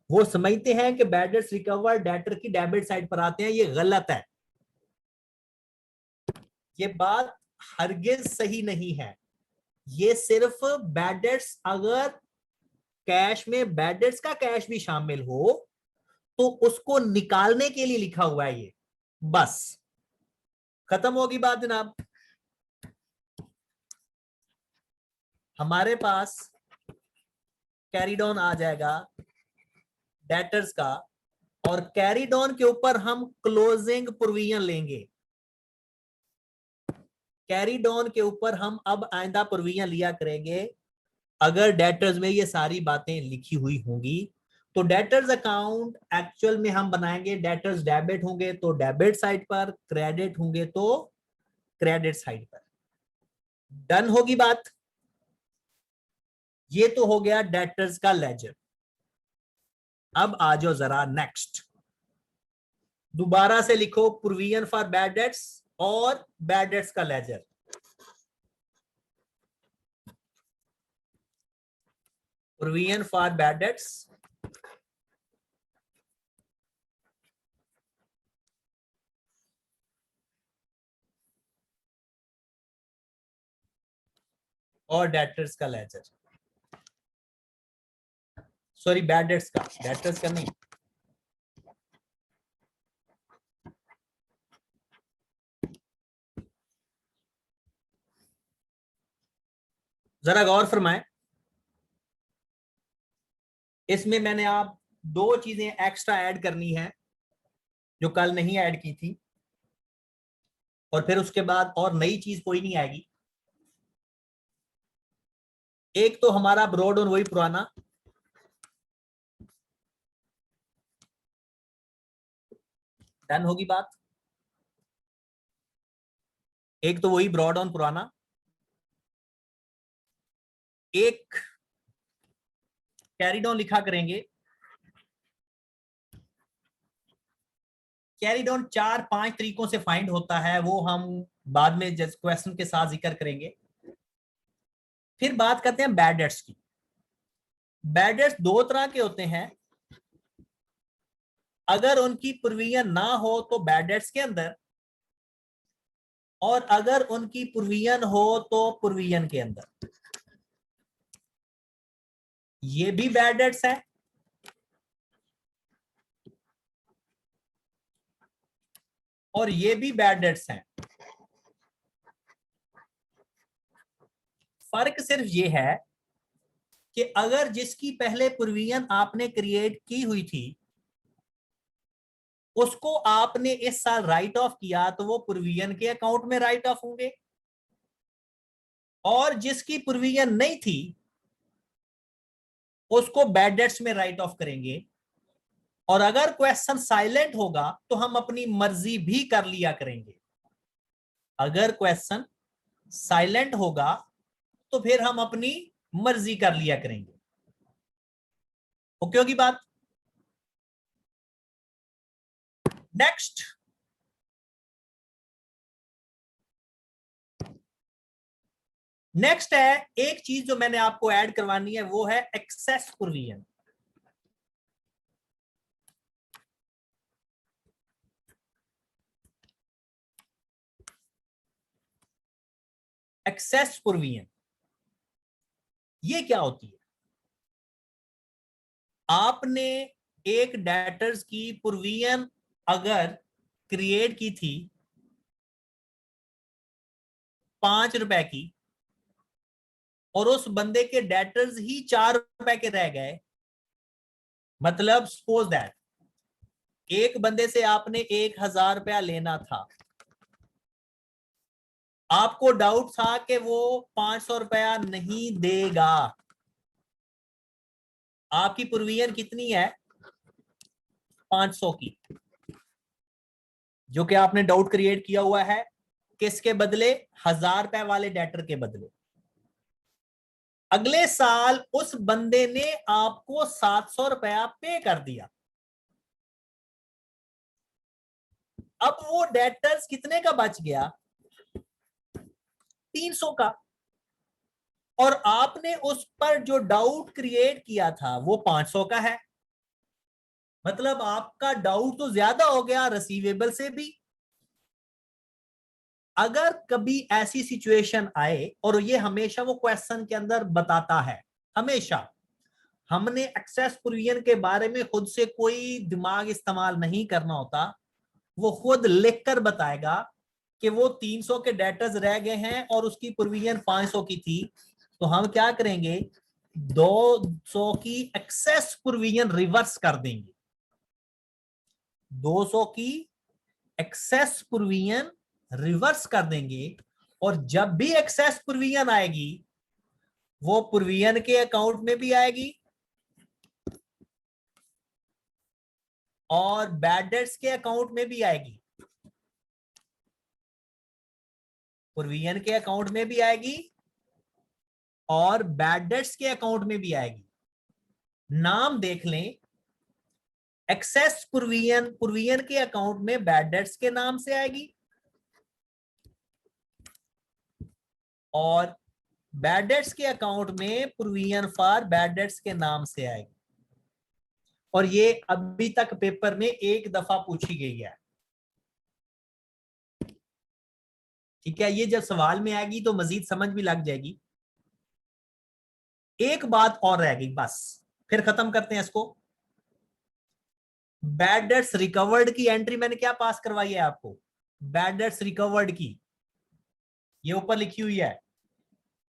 वो समझते हैं कि बैड डेट्स रिकवर्ड डेटर की डेबिट साइड पर आते हैं। ये गलत है, ये बात हरगिज सही नहीं है। ये सिर्फ बैड डेट्स, अगर कैश में बैड डेट्स का कैश भी शामिल हो तो उसको निकालने के लिए लिखा हुआ है ये, बस। खत्म होगी बात जनाब। हमारे पास कैरीड ऑन आ जाएगा डेटर्स का, और कैरीड ऑन के ऊपर हम क्लोजिंग प्रोविजन लेंगे। कैरीड ऑन के ऊपर हम अब आइंदा प्रोविजन लिया करेंगे अगर डेटर्स में ये सारी बातें लिखी हुई होंगी। तो डेटर्स अकाउंट एक्चुअल में हम बनाएंगे, डेटर्स डेबिट होंगे तो डेबिट साइड पर, क्रेडिट होंगे तो क्रेडिट साइड पर। डन होगी बात। ये तो हो गया डेटर्स का लेजर। अब आ जाओ जरा नेक्स्ट, दोबारा से लिखो प्रोविजन फॉर बैड डेट्स और बैड डेट्स का ledger. Provision for bad debts और डेटर्स का लेजर। सॉरी, बैड डेट्स का, डेटर्स का नहीं। जरा गौर फरमाएं, इसमें मैंने आप दो चीजें एक्स्ट्रा ऐड करनी है जो कल नहीं ऐड की थी, और फिर उसके बाद और नई चीज कोई नहीं आएगी। एक तो हमारा ब्रॉड ऑन वही पुराना, डन होगी बात। एक तो वही ब्रॉड ऑन पुराना, एक कैरी डाउन लिखा करेंगे। कैरी डाउन 4-5 तरीकों से फाइंड होता है, वो हम बाद में क्वेश्चन के साथ जिक्र करेंगे। फिर बात करते हैं बैड डेट्स की। बैड डेट्स दो तरह के होते हैं, अगर उनकी प्रोविजन ना हो तो बैड डेट्स के अंदर, और अगर उनकी प्रोविजन हो तो प्रोविजन के अंदर। ये भी बैड डेट्स है और ये भी बैड डेट्स हैं। फर्क सिर्फ ये है कि अगर जिसकी पहले प्रोविजन आपने क्रिएट की हुई थी उसको आपने इस साल राइट ऑफ किया तो वो प्रोविजन के अकाउंट में राइट ऑफ होंगे, और जिसकी प्रोविजन नहीं थी उसको बैड डेट्स में राइट ऑफ करेंगे। और अगर क्वेश्चन साइलेंट होगा तो हम अपनी मर्जी भी कर लिया करेंगे। अगर क्वेश्चन साइलेंट होगा तो फिर हम अपनी मर्जी कर लिया करेंगे। ओके होगी बात। नेक्स्ट, नेक्स्ट है एक चीज जो मैंने आपको ऐड करवानी है, वो है एक्सेस प्रोविजन। एक्सेस प्रोविजन ये क्या होती है? आपने एक डेटर्स की प्रोविजन अगर क्रिएट की थी 5 रुपए की, और उस बंदे के डेटर्स ही 4 रुपए के रह गए, मतलब सपोज दैट एक बंदे से आपने 1000 रुपया लेना था, आपको डाउट था कि वो 500 रुपया नहीं देगा, आपकी प्रोविजन कितनी है? 500 की, जो कि आपने डाउट क्रिएट किया हुआ है किसके बदले? 1000 रुपए वाले डेटर के बदले। अगले साल उस बंदे ने आपको 700 रुपया पे कर दिया। अब वो डेटर्स कितने का बच गया? 300 का। और आपने उस पर जो डाउट क्रिएट किया था वो 500 का है। मतलब आपका डाउट तो ज्यादा हो गया रिसीवेबल से भी। अगर कभी ऐसी सिचुएशन आए, और ये हमेशा वो क्वेश्चन के अंदर बताता है, हमेशा हमने एक्सेस प्रोविजन के बारे में खुद से कोई दिमाग इस्तेमाल नहीं करना होता, वो खुद लिखकर बताएगा कि वो 300 के डेटर्स रह गए हैं और उसकी प्रोविजन 500 की थी, तो हम क्या करेंगे? 200 की एक्सेस प्रोविजन रिवर्स कर देंगे। 200 की एक्सेस प्रोविजन रिवर्स कर देंगे, और जब भी एक्सेस प्रोविजन आएगी वो प्रोविजन के अकाउंट में भी आएगी और बैड डेट्स के अकाउंट में भी आएगी। प्रोविजन के अकाउंट में भी आएगी और बैड डेट्स के अकाउंट में भी आएगी। नाम देख लें, एक्सेस प्रोविजन, प्रोविजन के अकाउंट में बैड डेट्स के नाम से आएगी, और बैड डेट्स के अकाउंट में प्रोविजन फॉर बैड डेट्स के नाम से आएगी। और ये अभी तक पेपर में एक दफा पूछी गई है। ठीक है, ये जब सवाल में आएगी तो मजीद समझ भी लग जाएगी। एक बात और रह गई, बस फिर खत्म करते हैं इसको। बैड डेट्स रिकवर्ड की एंट्री मैंने क्या पास करवाई है आपको? बैड डेट्स रिकवर्ड की, ये ऊपर लिखी हुई है,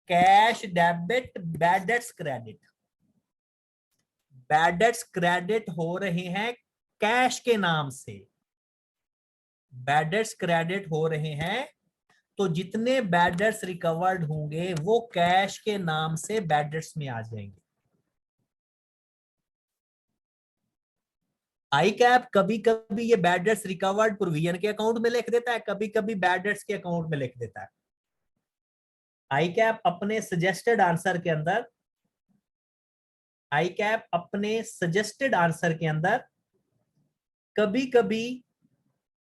cash debit bad debts credit. Bad debts credit हो रहे हैं कैश के नाम से, बैड डेट्स क्रेडिट हो रहे हैं, तो जितने बैड डेट्स रिकवर्ड होंगे वो कैश के नाम से बैड डेट्स में आ जाएंगे। आई कैप कभी कभी ये बैड डेट्स रिकवर्ड प्रोविजन के अकाउंट में लिख देता है, कभी कभी बैड डेट्स के अकाउंट में लिख देता है। आई कैप अपने सजेस्टेड आंसर के अंदर, आई कैप अपने सजेस्टेड आंसर के अंदर कभी कभी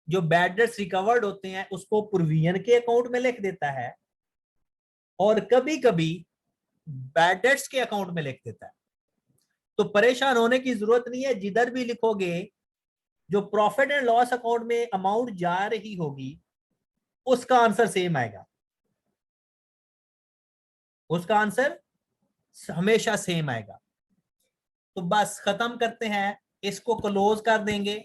जो बैड डेट्स रिकवर्ड होते हैं उसको प्रोविजन के अकाउंट में लिख देता है, और कभी कभी बैड डेट्स के अकाउंट में लिख देता है। तो परेशान होने की जरूरत नहीं है, जिधर भी लिखोगे जो प्रॉफिट एंड लॉस अकाउंट में अमाउंट जा रही होगी उसका आंसर सेम आएगा, उसका आंसर हमेशा सेम आएगा। तो बस खत्म करते हैं, इसको क्लोज कर देंगे।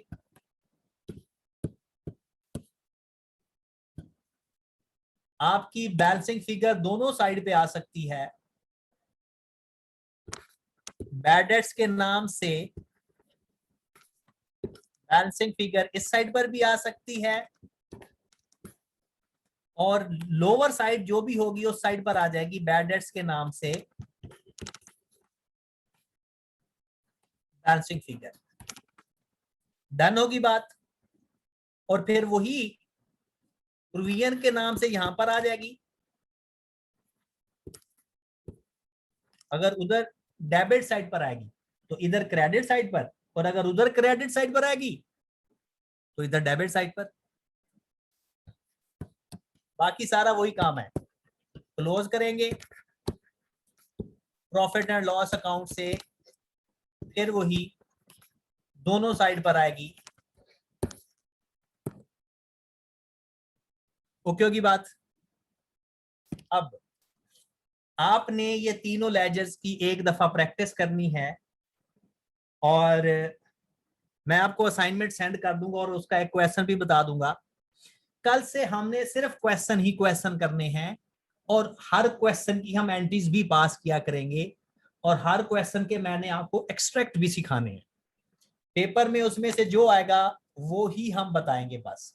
आपकी बैलेंसिंग फिगर दोनों साइड पे आ सकती है, बैड डेट्स के नाम से बैलेंसिंग फिगर इस साइड पर भी आ सकती है, और लोअर साइड जो भी होगी उस साइड पर आ जाएगी बैड डेट्स के नाम से बैलेंसिंग फिगर। डन होगी बात, और फिर वही प्रोविजन के नाम से यहां पर आ जाएगी। अगर उधर डेबिट साइड पर आएगी तो इधर क्रेडिट साइड पर, और अगर उधर क्रेडिट साइड पर आएगी तो इधर डेबिट साइड पर बाकी सारा वही काम है, क्लोज करेंगे प्रॉफिट एंड लॉस अकाउंट से, फिर वही दोनों साइड पर आएगी। ओके होगी बात। अब आपने ये तीनों लेजर्स की एक दफा प्रैक्टिस करनी है और मैं आपको असाइनमेंट सेंड कर दूंगा और उसका एक क्वेश्चन भी बता दूंगा। कल से हमने सिर्फ क्वेश्चन ही क्वेश्चन करने हैं और हर क्वेश्चन की हम एंट्रीज भी पास किया करेंगे और हर क्वेश्चन के मैंने आपको एक्सट्रैक्ट भी सिखाने हैं। पेपर में उसमें से जो आएगा वो ही हम बताएंगे बस।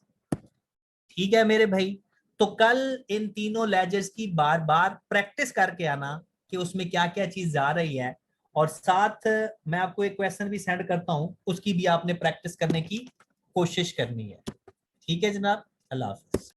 ठीक है मेरे भाई, तो कल इन तीनों लेजर्स की बार बार प्रैक्टिस करके आना कि उसमें क्या क्या चीज जा रही है, और साथ मैं आपको एक क्वेश्चन भी सेंड करता हूं, उसकी भी आपने प्रैक्टिस करने की कोशिश करनी है। ठीक है जनाब, अल्लाह हाफिज।